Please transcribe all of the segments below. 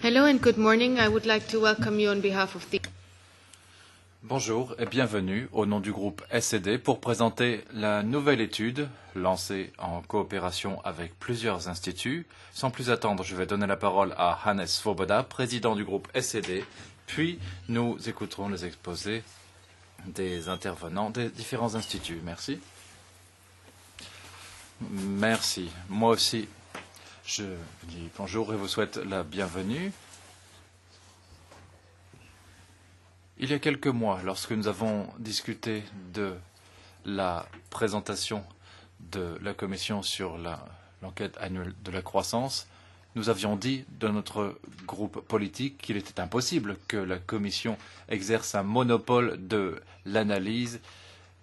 Hello and good morning. I would like to welcome you on behalf of the... Bonjour et bienvenue au nom du groupe SED pour présenter la nouvelle étude lancée en coopération avec plusieurs instituts. Sans plus attendre, je vais donner la parole à Hannes Svoboda, président du groupe SED, puis nous écouterons les exposés des intervenants des différents instituts. Merci. Merci. Moi aussi, je vous dis bonjour et vous souhaite la bienvenue. Il y a quelques mois, lorsque nous avons discuté de la présentation de la Commission sur l'enquête annuelle de la croissance, nous avions dit de notre groupe politique qu'il était impossible que la Commission exerce un monopole de l'analyse,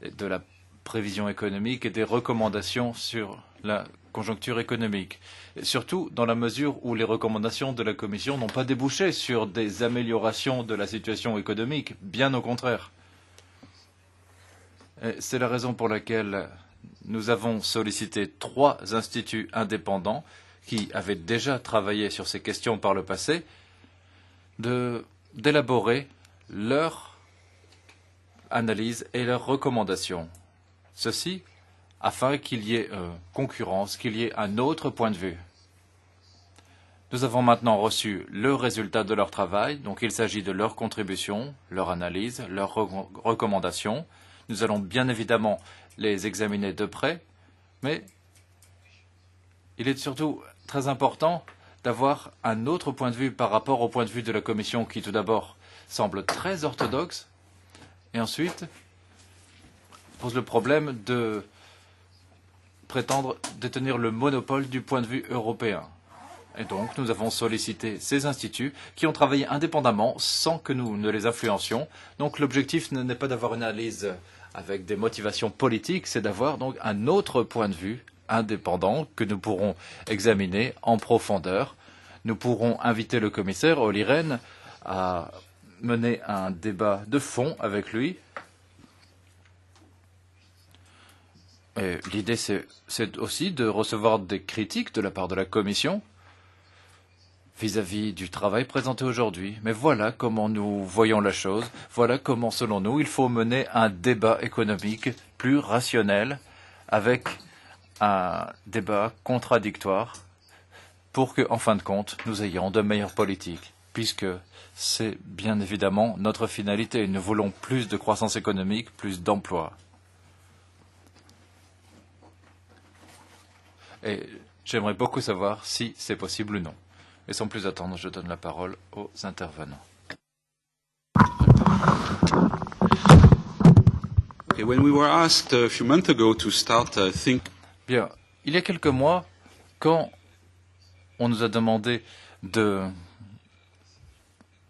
de la prévision économique et des recommandations sur la conjoncture économique. Et surtout dans la mesure où les recommandations de la Commission n'ont pas débouché sur des améliorations de la situation économique, bien au contraire. C'est la raison pour laquelle nous avons sollicité 3 instituts indépendants qui avaient déjà travaillé sur ces questions par le passé, d'élaborer leur analyse et leurs recommandations. Ceci afin qu'il y ait concurrence, qu'il y ait un autre point de vue. Nous avons maintenant reçu le résultat de leur travail, donc il s'agit de leur contribution, leur analyse, leurs recommandations. Nous allons bien évidemment les examiner de près, mais il est surtout très important d'avoir un autre point de vue par rapport au point de vue de la Commission qui tout d'abord semble très orthodoxe et ensuite pose le problème de prétendre détenir le monopole du point de vue européen. Et donc, nous avons sollicité ces instituts qui ont travaillé indépendamment sans que nous ne les influencions. Donc, l'objectif n'est pas d'avoir une analyse avec des motivations politiques, c'est d'avoir donc un autre point de vue indépendant que nous pourrons examiner en profondeur. Nous pourrons inviter le commissaire Olli Rehn à mener un débat de fond avec lui. L'idée, c'est aussi de recevoir des critiques de la part de la Commission vis-à-vis du travail présenté aujourd'hui. Mais voilà comment nous voyons la chose. Voilà comment, selon nous, il faut mener un débat économique plus rationnel avec un débat contradictoire pour que, en fin de compte, nous ayons de meilleures politiques, puisque c'est bien évidemment notre finalité. Nous voulons plus de croissance économique, plus d'emplois. Et j'aimerais beaucoup savoir si c'est possible ou non. Et sans plus attendre, je donne la parole aux intervenants. Okay, when we were asked a few months ago to start Bien, il y a quelques mois, quand on nous a demandé de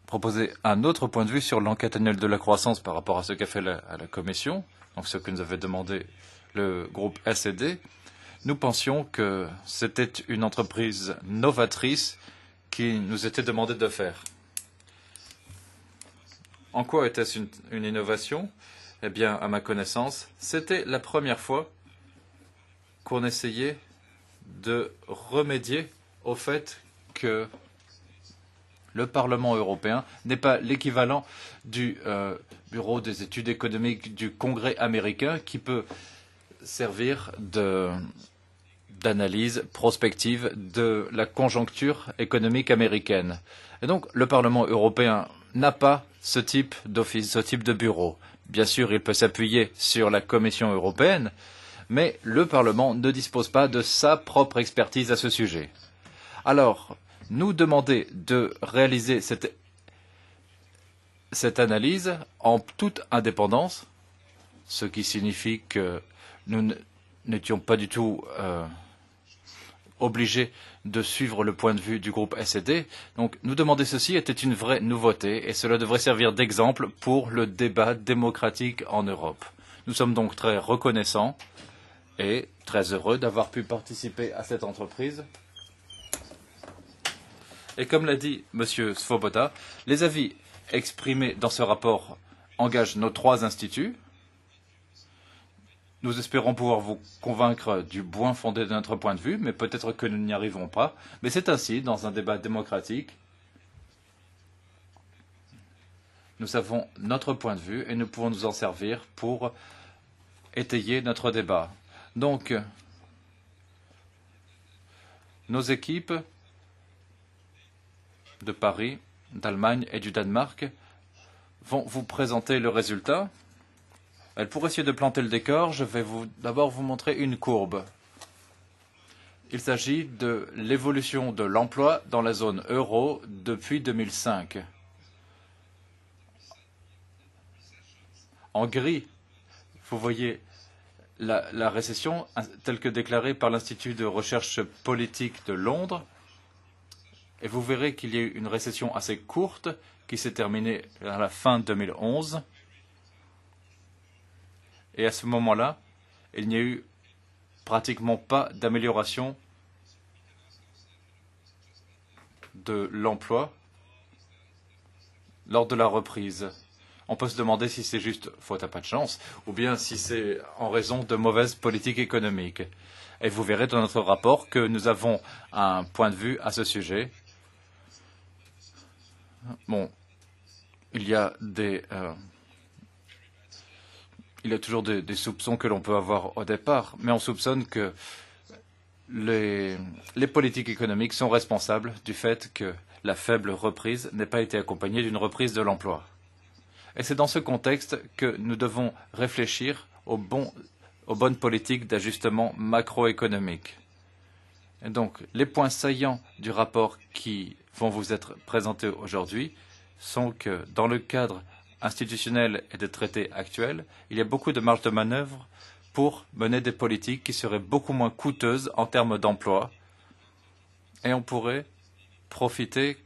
proposer un autre point de vue sur l'enquête annuelle de la croissance par rapport à ce qu'a fait la Commission, donc ce que nous avait demandé le groupe SED, nous pensions que c'était une entreprise novatrice qui nous était demandé de faire. En quoi était-ce une innovation? Eh bien, à ma connaissance, c'était la première fois qu'on essayait de remédier au fait que le Parlement européen n'est pas l'équivalent du Bureau des études économiques du Congrès américain qui peut servir d'analyse prospective de la conjoncture économique américaine. Et donc, le Parlement européen n'a pas ce type d'office, ce type de bureau. Bien sûr, il peut s'appuyer sur la Commission européenne, mais le Parlement ne dispose pas de sa propre expertise à ce sujet. Alors, nous demander de réaliser cette analyse en toute indépendance, ce qui signifie que nous n'étions pas du tout obligés de suivre le point de vue du groupe SED. Donc, nous demander ceci était une vraie nouveauté et cela devrait servir d'exemple pour le débat démocratique en Europe. Nous sommes donc très reconnaissants et très heureux d'avoir pu participer à cette entreprise. Et comme l'a dit M. Svoboda, les avis exprimés dans ce rapport engagent nos 3 instituts. Nous espérons pouvoir vous convaincre du bien fondé de notre point de vue, mais peut-être que nous n'y arriverons pas. Mais c'est ainsi, dans un débat démocratique, nous avons notre point de vue et nous pouvons nous en servir pour étayer notre débat. Donc, nos équipes de Paris, d'Allemagne et du Danemark vont vous présenter le résultat. Pour essayer de planter le décor, je vais d'abord vous montrer une courbe. Il s'agit de l'évolution de l'emploi dans la zone euro depuis 2005. En gris, vous voyez la récession telle que déclarée par l'Institut de recherche politique de Londres. Et vous verrez qu'il y a eu une récession assez courte qui s'est terminée à la fin 2011. Et à ce moment-là, il n'y a eu pratiquement pas d'amélioration de l'emploi lors de la reprise. On peut se demander si c'est juste faute à pas de chance ou bien si c'est en raison de mauvaises politiques économiques. Et vous verrez dans notre rapport que nous avons un point de vue à ce sujet. Bon, il y a toujours des soupçons que l'on peut avoir au départ, mais on soupçonne que les politiques économiques sont responsables du fait que la faible reprise n'ait pas été accompagnée d'une reprise de l'emploi. Et c'est dans ce contexte que nous devons réfléchir aux bonnes politiques d'ajustement macroéconomique. Et donc, les points saillants du rapport qui vont vous être présentés aujourd'hui sont que dans le cadre institutionnel et des traités actuels, il y a beaucoup de marge de manœuvre pour mener des politiques qui seraient beaucoup moins coûteuses en termes d'emploi. Et on pourrait profiter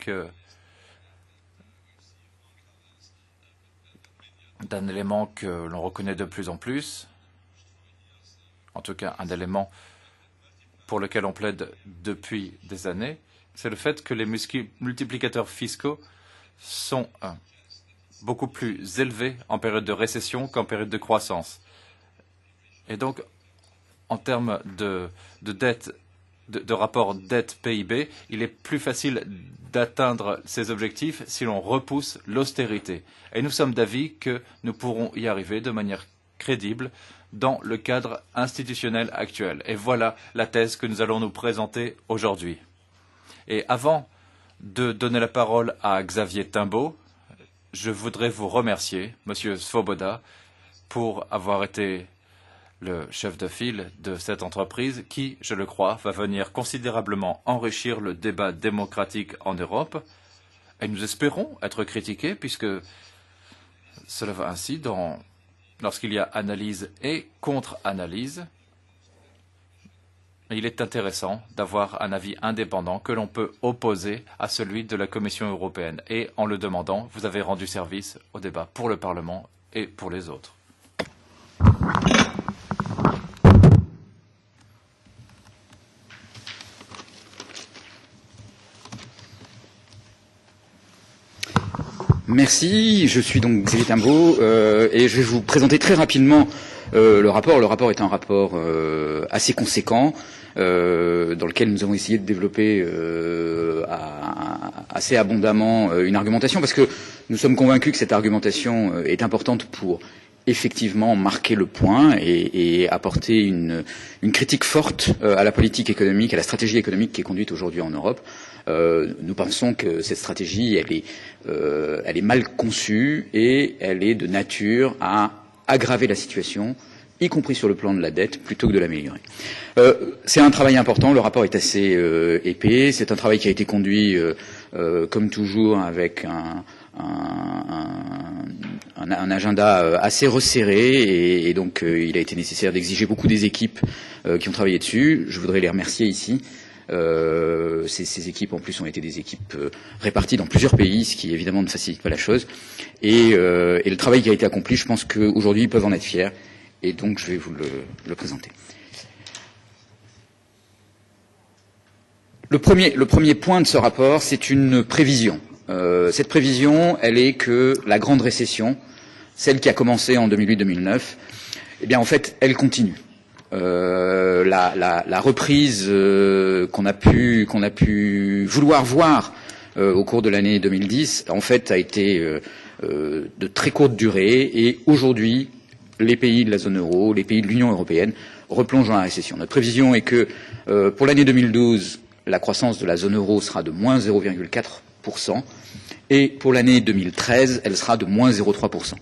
d'un élément que l'on reconnaît de plus en plus, en tout cas un élément pour lequel on plaide depuis des années, c'est le fait que les multiplicateurs fiscaux sont beaucoup plus élevés en période de récession qu'en période de croissance. Et donc, en termes de dette, de rapport dette-PIB, il est plus facile d'atteindre ces objectifs si l'on repousse l'austérité. Et nous sommes d'avis que nous pourrons y arriver de manière crédible dans le cadre institutionnel actuel. Et voilà la thèse que nous allons nous présenter aujourd'hui. Et avant de donner la parole à Xavier Timbaud, je voudrais vous remercier, Monsieur Svoboda, pour avoir été le chef de file de cette entreprise qui, je le crois, va venir considérablement enrichir le débat démocratique en Europe. Et nous espérons être critiqués puisque cela va ainsi lorsqu'il y a analyse et contre-analyse. Il est intéressant d'avoir un avis indépendant que l'on peut opposer à celui de la Commission européenne. Et en le demandant, vous avez rendu service au débat pour le Parlement et pour les autres. Merci, je suis donc Xavier Timbaud et je vais vous présenter très rapidement le rapport. Le rapport est un rapport assez conséquent dans lequel nous avons essayé de développer assez abondamment une argumentation parce que nous sommes convaincus que cette argumentation est importante pour effectivement marquer le point et apporter une critique forte à la politique économique, à la stratégie économique qui est conduite aujourd'hui en Europe. Nous pensons que cette stratégie, elle est mal conçue et elle est de nature à aggraver la situation, y compris sur le plan de la dette, plutôt que de l'améliorer. C'est un travail important, le rapport est assez épais, c'est un travail qui a été conduit, comme toujours, avec un agenda assez resserré et donc il a été nécessaire d'exiger beaucoup des équipes qui ont travaillé dessus. Je voudrais les remercier ici. Ces équipes en plus ont été des équipes réparties dans plusieurs pays, ce qui évidemment ne facilite pas la chose. Et le travail qui a été accompli, je pense qu'aujourd'hui ils peuvent en être fiers. Et donc je vais vous le présenter. Le premier point de ce rapport, c'est une prévision. Cette prévision, elle est que la grande récession, celle qui a commencé en 2008-2009, eh bien en fait, elle continue. La reprise qu'on a pu vouloir voir au cours de l'année 2010, en fait, a été de très courte durée. Et aujourd'hui, les pays de la zone euro, les pays de l'Union européenne replongent dans la récession. Notre prévision est que pour l'année 2012, la croissance de la zone euro sera de moins 0,4%. Et pour l'année 2013, elle sera de moins 0,3%.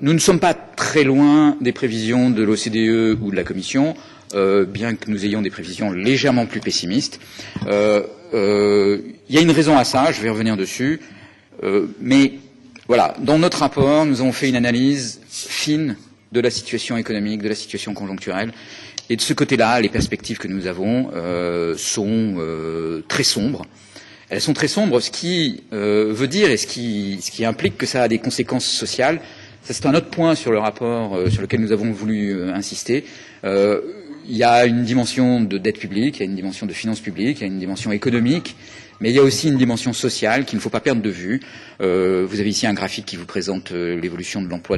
Nous ne sommes pas très loin des prévisions de l'OCDE ou de la Commission, bien que nous ayons des prévisions légèrement plus pessimistes. Il y a une raison à ça, je vais revenir dessus, mais voilà, dans notre rapport, nous avons fait une analyse fine de la situation économique, de la situation conjoncturelle, et de ce côté-là, les perspectives que nous avons sont très sombres. Elles sont très sombres, ce qui veut dire et ce qui implique que ça a des conséquences sociales. Ça, c'est un autre point sur le rapport sur lequel nous avons voulu insister. Il y a une dimension de dette publique, il y a une dimension de finances publiques, il y a une dimension économique, mais il y a aussi une dimension sociale qu'il ne faut pas perdre de vue. Vous avez ici un graphique qui vous présente l'évolution de l'emploi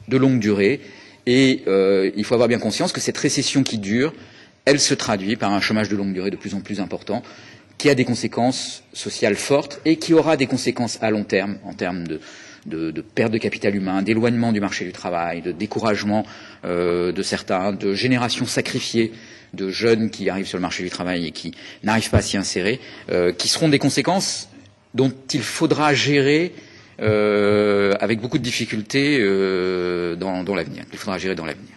de longue durée, et il faut avoir bien conscience que cette récession qui dure, elle se traduit par un chômage de longue durée de plus en plus important, qui a des conséquences sociales fortes et qui aura des conséquences à long terme, en termes de perte de capital humain, d'éloignement du marché du travail, de découragement de certains, de générations sacrifiées de jeunes qui arrivent sur le marché du travail et qui n'arrivent pas à s'y insérer, qui seront des conséquences dont il faudra gérer avec beaucoup de difficultés dans l'avenir. Il faudra gérer dans l'avenir.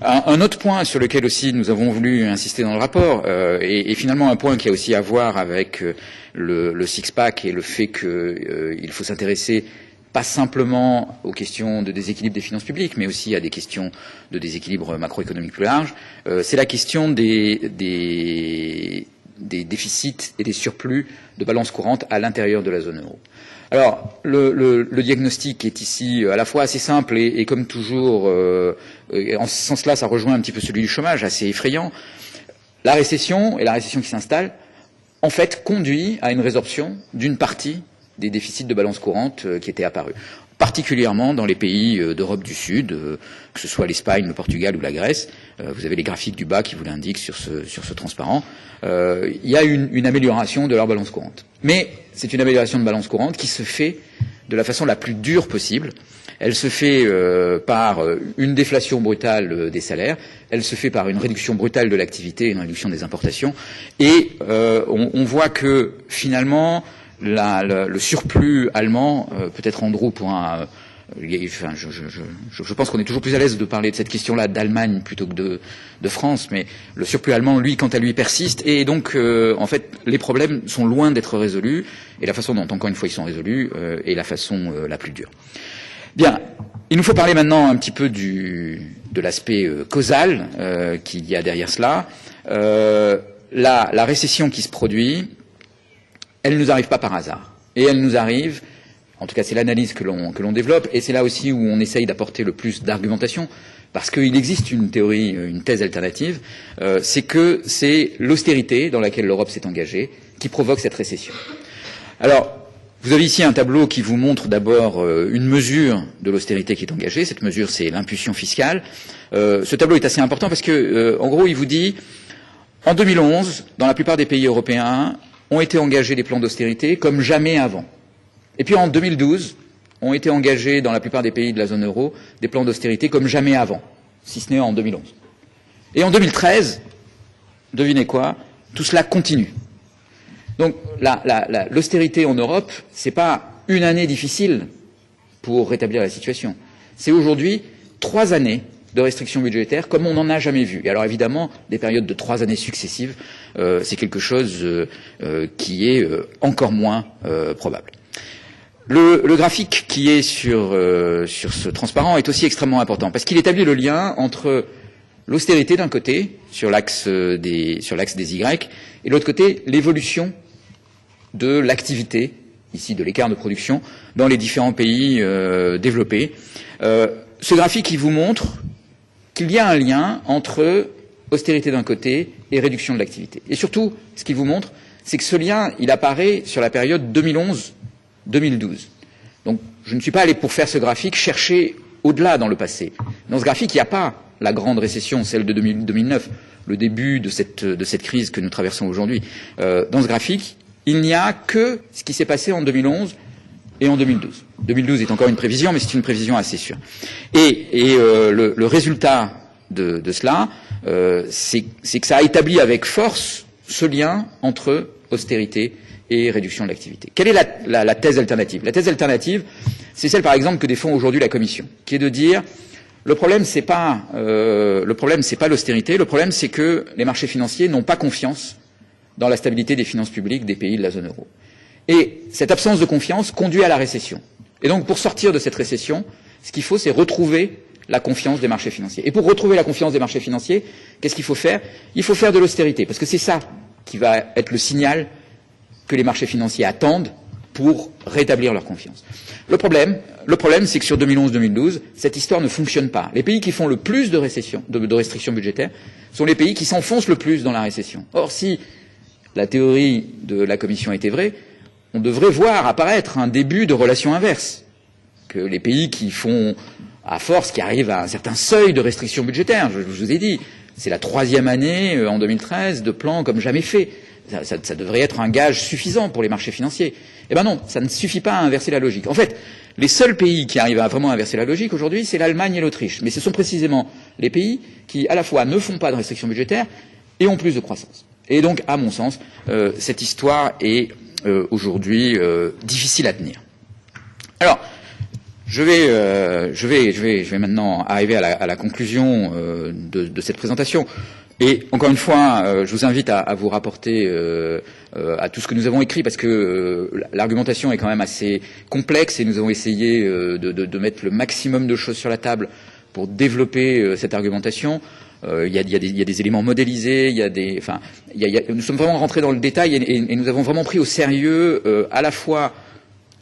Un autre point sur lequel aussi nous avons voulu insister dans le rapport, et finalement un point qui a aussi à voir avec le six-pack et le fait qu'il faut s'intéresser pas simplement aux questions de déséquilibre des finances publiques, mais aussi à des questions de déséquilibre macroéconomique plus large, c'est la question des déficits et des surplus de balance courante à l'intérieur de la zone euro. Alors, le diagnostic est ici à la fois assez simple et comme toujours, en ce sens-là, ça rejoint un petit peu celui du chômage, assez effrayant. La récession, et la récession qui s'installe, en fait, conduit à une résorption d'une partie des déficits de balance courante qui étaient apparus, particulièrement dans les pays d'Europe du Sud, que ce soit l'Espagne, le Portugal ou la Grèce. Vous avez les graphiques du bas qui vous l'indiquent sur ce transparent. Il y a une amélioration de leur balance courante. Mais c'est une amélioration de balance courante qui se fait de la façon la plus dure possible. Elle se fait par une déflation brutale des salaires, elle se fait par une réduction brutale de l'activité, une réduction des importations, et on voit que finalement le surplus allemand, peut-être Andrew pourra, enfin, je pense qu'on est toujours plus à l'aise de parler de cette question-là d'Allemagne plutôt que de France, mais le surplus allemand, lui, quant à lui, persiste, et donc, en fait, les problèmes sont loin d'être résolus, et la façon dont, encore une fois, ils sont résolus est la façon la plus dure. Bien, il nous faut parler maintenant un petit peu de l'aspect causal qu'il y a derrière cela. La récession qui se produit, elle ne nous arrive pas par hasard. Et elle nous arrive, en tout cas c'est l'analyse que l'on développe, et c'est là aussi où on essaye d'apporter le plus d'argumentation, parce qu'il existe une théorie, une thèse alternative, c'est que c'est l'austérité dans laquelle l'Europe s'est engagée qui provoque cette récession. Alors, vous avez ici un tableau qui vous montre d'abord une mesure de l'austérité qui est engagée. Cette mesure, c'est l'impulsion fiscale. Ce tableau est assez important parce que, en gros, il vous dit, en 2011, dans la plupart des pays européens, ont été engagés des plans d'austérité comme jamais avant. Et puis en 2012, ont été engagés dans la plupart des pays de la zone euro des plans d'austérité comme jamais avant, si ce n'est en 2011. Et en 2013, devinez quoi, tout cela continue. Donc l'austérité en Europe, c'est pas une année difficile pour rétablir la situation. C'est aujourd'hui 3 années de restrictions budgétaires comme on n'en a jamais vu. Et alors évidemment, des périodes de 3 années successives, c'est quelque chose qui est encore moins probable. Le graphique qui est sur ce transparent est aussi extrêmement important parce qu'il établit le lien entre l'austérité d'un côté, sur l'axe des Y, et de l'autre côté, l'évolution de l'activité, ici de l'écart de production, dans les différents pays développés. Ce graphique, il vous montre qu'il y a un lien entre austérité d'un côté et réduction de l'activité. Et surtout, ce qu'il vous montre, c'est que ce lien, il apparaît sur la période 2011-2012. Donc, je ne suis pas allé, pour faire ce graphique, chercher au-delà dans le passé. Dans ce graphique, il n'y a pas la grande récession, celle de 2009, le début de cette crise que nous traversons aujourd'hui. Dans ce graphique, il n'y a que ce qui s'est passé en 2011 et en 2012. 2012 est encore une prévision, mais c'est une prévision assez sûre. Le résultat de cela, c'est que ça a établi avec force ce lien entre austérité et réduction de l'activité. Quelle est la thèse alternative? La thèse alternative, c'est celle, par exemple, que défend aujourd'hui la Commission, qui est de dire le problème, c'est pas l'austérité. Le problème, c'est que les marchés financiers n'ont pas confiance dans la stabilité des finances publiques des pays de la zone euro. Et cette absence de confiance conduit à la récession. Et donc, pour sortir de cette récession, ce qu'il faut, c'est retrouver la confiance des marchés financiers. Et pour retrouver la confiance des marchés financiers, qu'est-ce qu'il faut faire? Il faut faire de l'austérité, parce que c'est ça qui va être le signal que les marchés financiers attendent pour rétablir leur confiance. Le problème, c'est que sur 2011-2012, cette histoire ne fonctionne pas. Les pays qui font le plus de restrictions budgétaires sont les pays qui s'enfoncent le plus dans la récession. Or, si la théorie de la Commission était vraie, on devrait voir apparaître un début de relation inverse. Que les pays qui font, à force, qui arrivent à un certain seuil de restrictions budgétaires, je vous ai dit, c'est la 3e année, en 2013, de plans comme jamais fait. Ça devrait être un gage suffisant pour les marchés financiers. Eh ben non, ça ne suffit pas à inverser la logique. En fait, les seuls pays qui arrivent à vraiment inverser la logique aujourd'hui, c'est l'Allemagne et l'Autriche. Mais ce sont précisément les pays qui, à la fois, ne font pas de restrictions budgétaires et ont plus de croissance. Et donc, à mon sens, cette histoire est aujourd'hui difficile à tenir. Alors, je vais maintenant arriver à la conclusion de cette présentation. Et encore une fois, je vous invite à vous rapporter à tout ce que nous avons écrit, parce que l'argumentation est quand même assez complexe et nous avons essayé de mettre le maximum de choses sur la table pour développer cette argumentation. Il y a des éléments modélisés, nous sommes vraiment rentrés dans le détail et nous avons vraiment pris au sérieux à la fois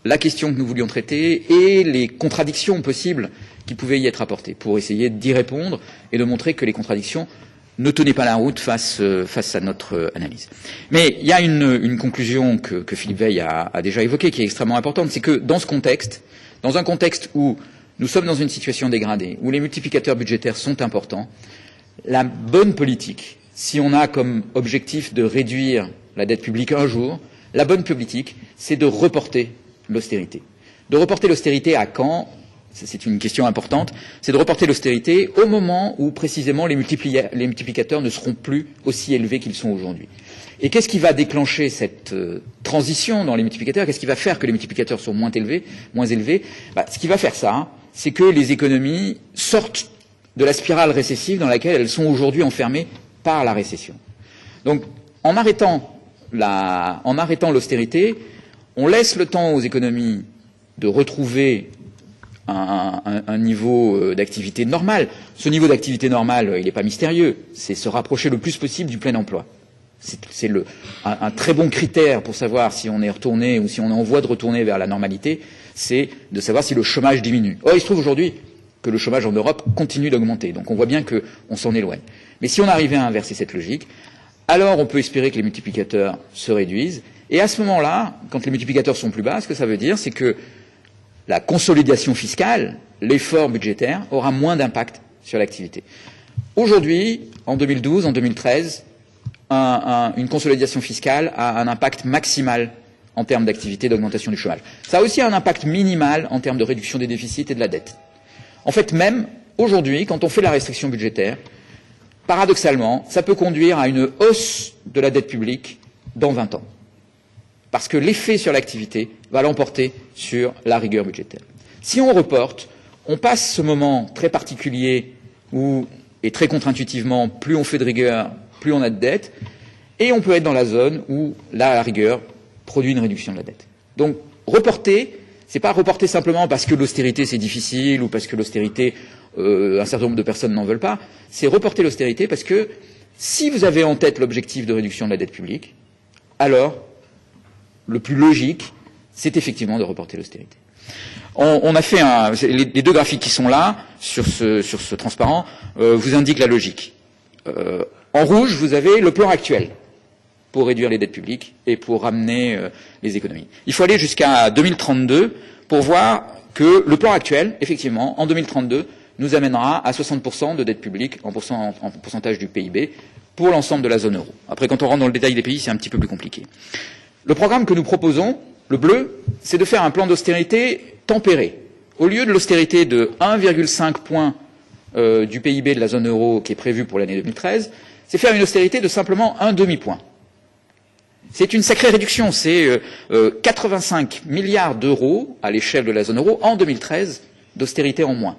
la question que nous voulions traiter et les contradictions possibles qui pouvaient y être apportées, pour essayer d'y répondre et de montrer que les contradictions ne tenaient pas la route face à notre analyse. Mais il y a une conclusion que Philippe Veil a déjà évoquée, qui est extrêmement importante, c'est que dans ce contexte, dans un contexte où nous sommes dans une situation dégradée, où les multiplicateurs budgétaires sont importants, la bonne politique, si on a comme objectif de réduire la dette publique un jour, la bonne politique, c'est de reporter l'austérité. De reporter l'austérité à quand? C'est une question importante. C'est de reporter l'austérité au moment où, précisément, les multiplicateurs ne seront plus aussi élevés qu'ils sont aujourd'hui. Et qu'est-ce qui va déclencher cette transition dans les multiplicateurs? Qu'est-ce qui va faire que les multiplicateurs sont moins élevés? Ce qui va faire ça, c'est que les économies sortent de la spirale récessive dans laquelle elles sont aujourd'hui enfermées par la récession. Donc, en arrêtant l'austérité, on laisse le temps aux économies de retrouver un niveau d'activité normal. Ce niveau d'activité normal, il n'est pas mystérieux. C'est se rapprocher le plus possible du plein emploi. C'est un très bon critère pour savoir si on est retourné ou si on est en voie de retourner vers la normalité, c'est de savoir si le chômage diminue. Or, il se trouve aujourd'hui que le chômage en Europe continue d'augmenter. Donc on voit bien qu'on s'en éloigne. Mais si on arrivait à inverser cette logique, alors on peut espérer que les multiplicateurs se réduisent. Et à ce moment-là, quand les multiplicateurs sont plus bas, ce que ça veut dire, c'est que la consolidation fiscale, l'effort budgétaire, aura moins d'impact sur l'activité. Aujourd'hui, en 2012, en 2013, une consolidation fiscale a un impact maximal en termes d'activité, d'augmentation du chômage. Ça a aussi un impact minimal en termes de réduction des déficits et de la dette. En fait, même aujourd'hui, quand on fait la restriction budgétaire, paradoxalement, ça peut conduire à une hausse de la dette publique dans 20 ans. Parce que l'effet sur l'activité va l'emporter sur la rigueur budgétaire. Si on reporte, on passe ce moment très particulier où, et très contre-intuitivement, plus on fait de rigueur, plus on a de dette, et on peut être dans la zone où la rigueur produit une réduction de la dette. Donc, reporter, c'est pas reporter simplement parce que l'austérité c'est difficile ou parce que l'austérité, un certain nombre de personnes n'en veulent pas, c'est reporter l'austérité parce que si vous avez en tête l'objectif de réduction de la dette publique, alors le plus logique, c'est effectivement de reporter l'austérité. On a fait les deux graphiques qui sont là, sur ce transparent, vous indiquent la logique. En rouge, vous avez le plan actuel pour réduire les dettes publiques et pour ramener les économies. Il faut aller jusqu'à 2032 pour voir que le plan actuel, effectivement, en 2032, nous amènera à 60% de dette publique en pourcentage du PIB pour l'ensemble de la zone euro. Après, quand on rentre dans le détail des pays, c'est un petit peu plus compliqué. Le programme que nous proposons, Le bleu, c'est de faire un plan d'austérité tempéré. Au lieu de l'austérité de 1,5 point du PIB de la zone euro qui est prévu pour l'année 2013, c'est faire une austérité de simplement un demi-point. C'est une sacrée réduction, c'est 85 milliards d'euros à l'échelle de la zone euro en 2013 d'austérité en moins.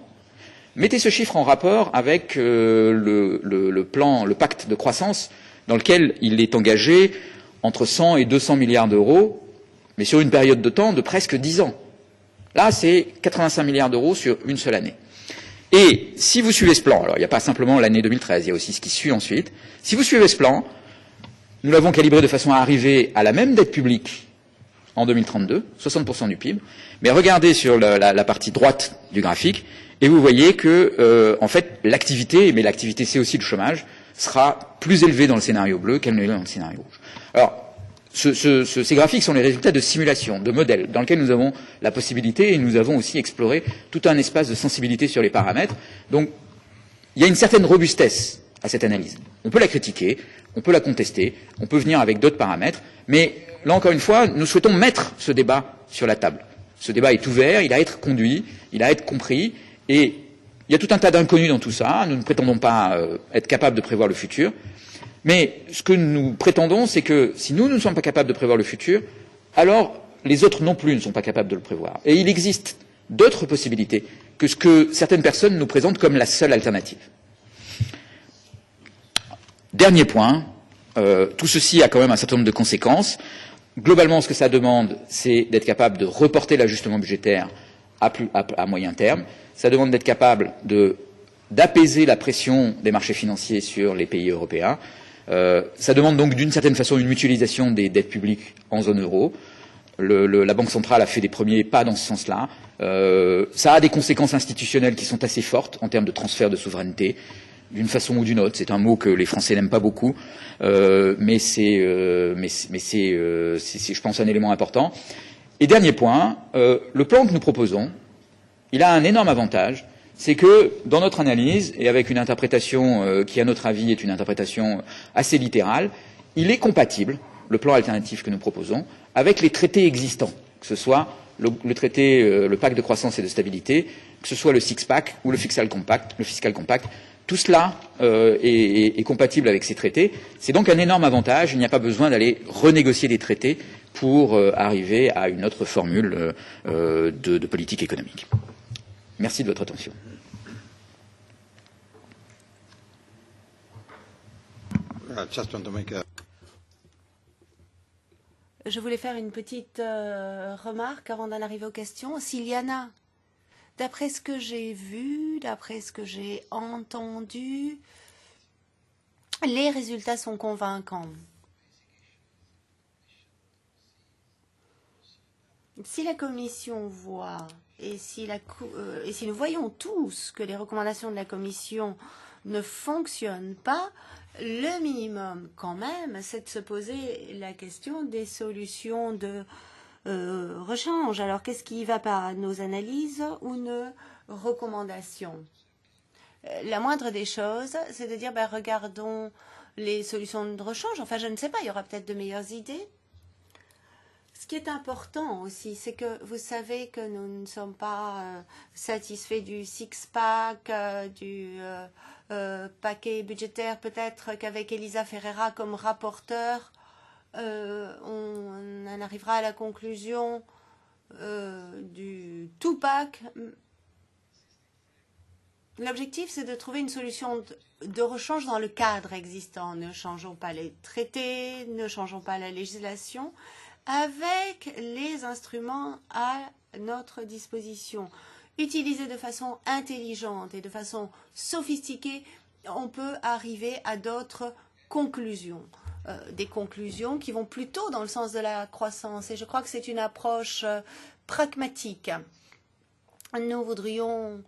Mettez ce chiffre en rapport avec le pacte de croissance dans lequel il est engagé entre 100 et 200 milliards d'euros, mais sur une période de temps de presque 10 ans. Là, c'est 85 milliards d'euros sur une seule année. Et si vous suivez ce plan, alors il n'y a pas simplement l'année 2013, il y a aussi ce qui suit ensuite, si vous suivez ce plan, nous l'avons calibré de façon à arriver à la même dette publique en 2032, 60% du PIB, mais regardez sur la partie droite du graphique, et vous voyez que, en fait, l'activité, mais l'activité c'est aussi le chômage, sera plus élevée dans le scénario bleu qu'elle ne l'est dans le scénario rouge. Alors, ces graphiques sont les résultats de simulations, de modèles, dans lesquels nous avons la possibilité, et nous avons aussi exploré tout un espace de sensibilité sur les paramètres. Donc, il y a une certaine robustesse à cette analyse. On peut la critiquer, on peut la contester, on peut venir avec d'autres paramètres, mais là encore une fois, nous souhaitons mettre ce débat sur la table. Ce débat est ouvert, il a à être conduit, il a à être compris, et il y a tout un tas d'inconnus dans tout ça. Nous ne prétendons pas être capables de prévoir le futur. Mais ce que nous prétendons, c'est que si nous ne sommes pas capables de prévoir le futur, alors les autres non plus ne sont pas capables de le prévoir. Et il existe d'autres possibilités que ce que certaines personnes nous présentent comme la seule alternative. Dernier point, tout ceci a quand même un certain nombre de conséquences. Globalement, ce que ça demande, c'est d'être capable de reporter l'ajustement budgétaire à moyen terme. Ça demande d'être capable d'apaiser la pression des marchés financiers sur les pays européens. Ça demande donc d'une certaine façon une mutualisation des dettes publiques en zone euro. La Banque centrale a fait des premiers pas dans ce sens-là. Ça a des conséquences institutionnelles qui sont assez fortes en termes de transfert de souveraineté, d'une façon ou d'une autre. C'est un mot que les Français n'aiment pas beaucoup, mais c'est, je pense, un élément important. Et dernier point, le plan que nous proposons, il a un énorme avantage, c'est que dans notre analyse, et avec une interprétation qui à notre avis est une interprétation assez littérale, il est compatible, le plan alternatif que nous proposons, avec les traités existants, que ce soit le traité, le pacte de croissance et de stabilité, que ce soit le six-pack ou le fiscal compact. Tout cela est compatible avec ces traités. C'est donc un énorme avantage. Il n'y a pas besoin d'aller renégocier des traités pour arriver à une autre formule de politique économique. Merci de votre attention. Je voulais faire une petite remarque avant d'en arriver aux questions. S'il y en a, d'après ce que j'ai vu, d'après ce que j'ai entendu, les résultats sont convaincants. Si la Commission voit et si nous voyons tous que les recommandations de la Commission ne fonctionnent pas, le minimum quand même, c'est de se poser la question des solutions de rechange. Alors qu'est-ce qui va pas, nos analyses ou nos recommandations? La moindre des choses, c'est de dire regardons les solutions de rechange. Enfin, je ne sais pas, il y aura peut-être de meilleures idées. Ce qui est important aussi, c'est que vous savez que nous ne sommes pas satisfaits du six-pack, du paquet budgétaire. Peut-être qu'avec Elisa Ferreira comme rapporteur, on en arrivera à la conclusion du two-pack. L'objectif, c'est de trouver une solution de rechange dans le cadre existant. Ne changeons pas les traités, ne changeons pas la législation, avec les instruments à notre disposition. Utilisés de façon intelligente et de façon sophistiquée, on peut arriver à d'autres conclusions. Des conclusions qui vont plutôt dans le sens de la croissance. Et je crois que c'est une approche pragmatique. Nous voudrions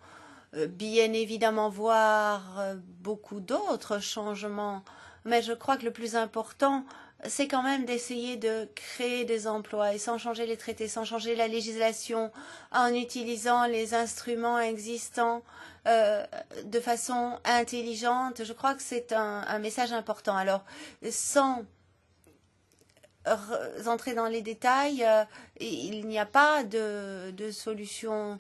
bien évidemment voir beaucoup d'autres changements, mais je crois que le plus important, c'est quand même d'essayer de créer des emplois et sans changer les traités, sans changer la législation, en utilisant les instruments existants de façon intelligente. Je crois que c'est un message important. Alors, sans entrer dans les détails, il n'y a pas de solution.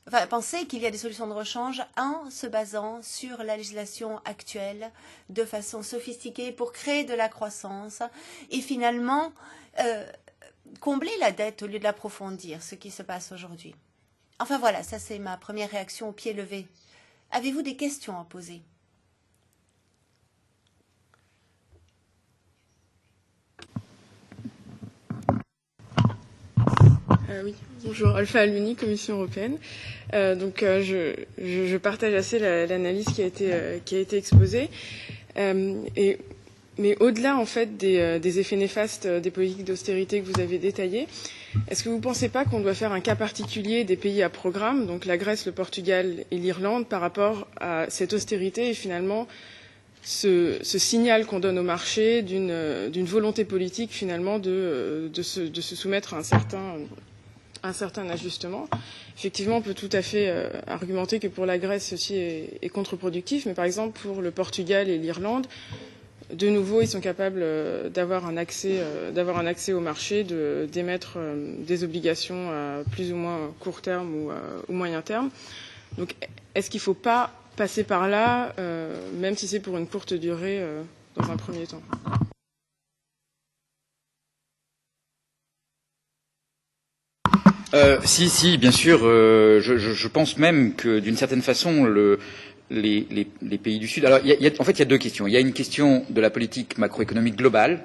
Enfin, penser qu'il y a des solutions de rechange en se basant sur la législation actuelle de façon sophistiquée pour créer de la croissance et finalement combler la dette au lieu de l'approfondir, ce qui se passe aujourd'hui. Enfin voilà, ça c'est ma première réaction au pied levé. Avez-vous des questions à poser? Oui, bonjour, Alpha Aluni, Commission européenne. Je partage assez l'analyse qui a été exposée. Mais au-delà en fait des effets néfastes des politiques d'austérité que vous avez détaillées, est-ce que vous ne pensez pas qu'on doit faire un cas particulier des pays à programme, donc la Grèce, le Portugal et l'Irlande, par rapport à cette austérité et finalement ce signal qu'on donne au marché d'une volonté politique finalement de se soumettre à un certain ajustement. Effectivement, on peut tout à fait argumenter que pour la Grèce, ceci est contre-productif, mais par exemple pour le Portugal et l'Irlande, de nouveau, ils sont capables d'avoir un accès au marché, d'émettre des obligations à plus ou moins court terme ou moyen terme. Donc, est-ce qu'il ne faut pas passer par là, même si c'est pour une courte durée, dans un premier temps? Si, bien sûr. Je pense même que, d'une certaine façon, les pays du Sud. Alors, en fait, il y a deux questions. Il y a une question de la politique macroéconomique globale,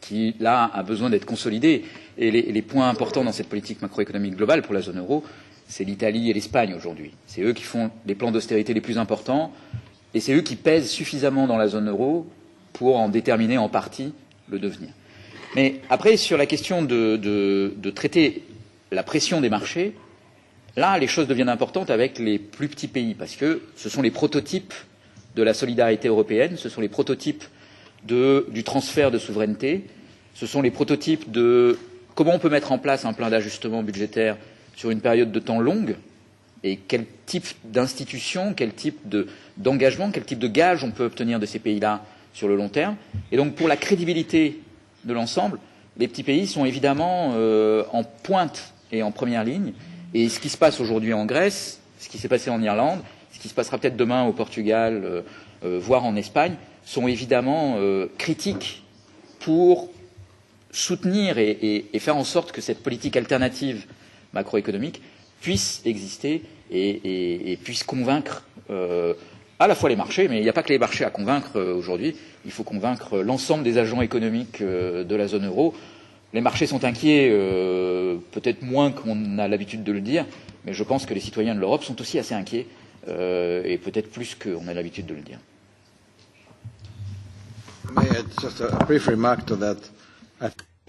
qui, là, a besoin d'être consolidée. Et les points importants dans cette politique macroéconomique globale pour la zone euro, c'est l'Italie et l'Espagne aujourd'hui. C'est eux qui font les plans d'austérité les plus importants, et c'est eux qui pèsent suffisamment dans la zone euro pour en déterminer en partie le devenir. Mais après, sur la question de traiter la pression des marchés, là, les choses deviennent importantes avec les plus petits pays, parce que ce sont les prototypes de la solidarité européenne, ce sont les prototypes du transfert de souveraineté, ce sont les prototypes de comment on peut mettre en place un plan d'ajustement budgétaire sur une période de temps longue, et quel type d'institution, quel type d'engagement, quel type de gage on peut obtenir de ces pays-là sur le long terme. Et donc, pour la crédibilité de l'ensemble, les petits pays sont évidemment en pointe et en première ligne. Et ce qui se passe aujourd'hui en Grèce, ce qui s'est passé en Irlande, ce qui se passera peut-être demain au Portugal, voire en Espagne, sont évidemment critiques pour soutenir et faire en sorte que cette politique alternative macroéconomique puisse exister et puisse convaincre à la fois les marchés, mais il n'y a pas que les marchés à convaincre aujourd'hui, il faut convaincre l'ensemble des agents économiques de la zone euro. Les marchés sont inquiets, peut-être moins qu'on a l'habitude de le dire, mais je pense que les citoyens de l'Europe sont aussi assez inquiets, et peut-être plus qu'on a l'habitude de le dire.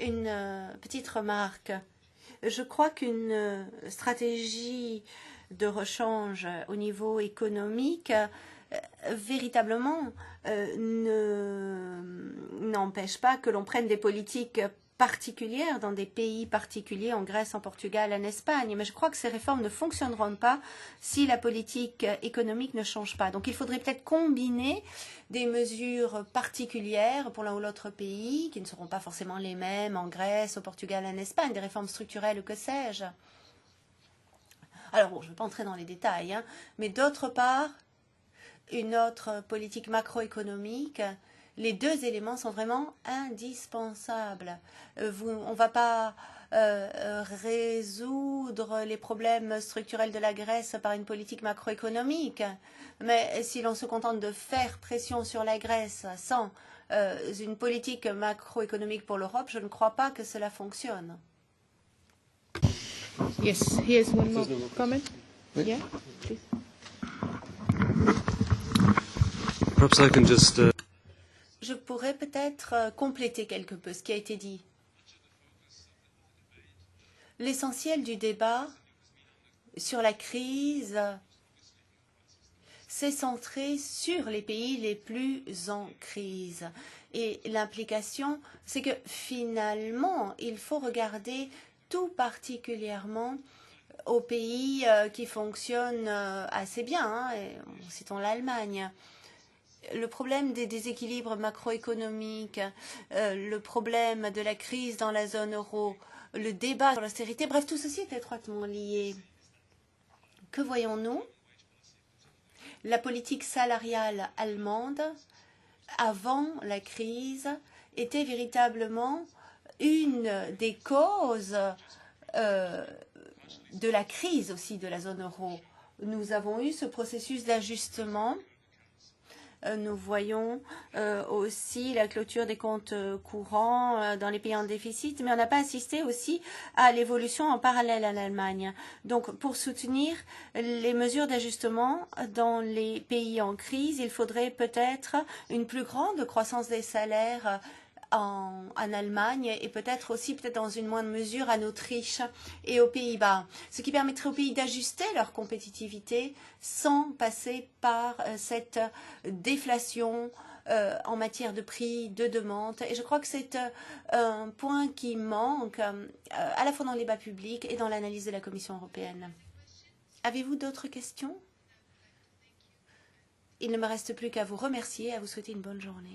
Une petite remarque. Je crois qu'une stratégie de rechange au niveau économique véritablement n'empêche pas que l'on prenne des politiques particulières dans des pays particuliers, en Grèce, en Portugal, en Espagne. Mais je crois que ces réformes ne fonctionneront pas si la politique économique ne change pas. Donc il faudrait peut-être combiner des mesures particulières pour l'un ou l'autre pays, qui ne seront pas forcément les mêmes en Grèce, au Portugal, en Espagne, des réformes structurelles ou que sais-je. Alors bon, je ne vais pas entrer dans les détails, hein, mais d'autre part, une autre politique macroéconomique. Les deux éléments sont vraiment indispensables. On ne va pas résoudre les problèmes structurels de la Grèce par une politique macroéconomique, mais si l'on se contente de faire pression sur la Grèce sans une politique macroéconomique pour l'Europe, je ne crois pas que cela fonctionne. Yes, here's one more comment. Yeah, please. Perhaps I can just Je pourrais peut-être compléter quelque peu ce qui a été dit. L'essentiel du débat sur la crise s'est centré sur les pays les plus en crise. Et l'implication, c'est que finalement, il faut regarder tout particulièrement aux pays qui fonctionnent assez bien, hein, citons l'Allemagne. le problème des déséquilibres macroéconomiques, le problème de la crise dans la zone euro, le débat sur l'austérité, bref, tout ceci est étroitement lié. Que voyons-nous? La politique salariale allemande, avant la crise, était véritablement une des causes de la crise aussi de la zone euro. Nous avons eu ce processus d'ajustement. Nous voyons aussi la clôture des comptes courants dans les pays en déficit, mais on n'a pas assisté aussi à l'évolution en parallèle en Allemagne. Donc, pour soutenir les mesures d'ajustement dans les pays en crise, il faudrait peut-être une plus grande croissance des salaires en Allemagne et peut-être aussi, peut-être dans une moindre mesure, en Autriche et aux Pays-Bas, ce qui permettrait aux pays d'ajuster leur compétitivité sans passer par cette déflation en matière de prix, de demande. Et je crois que c'est un point qui manque à la fois dans le débat public et dans l'analyse de la Commission européenne. Avez-vous d'autres questions? Il ne me reste plus qu'à vous remercier et à vous souhaiter une bonne journée.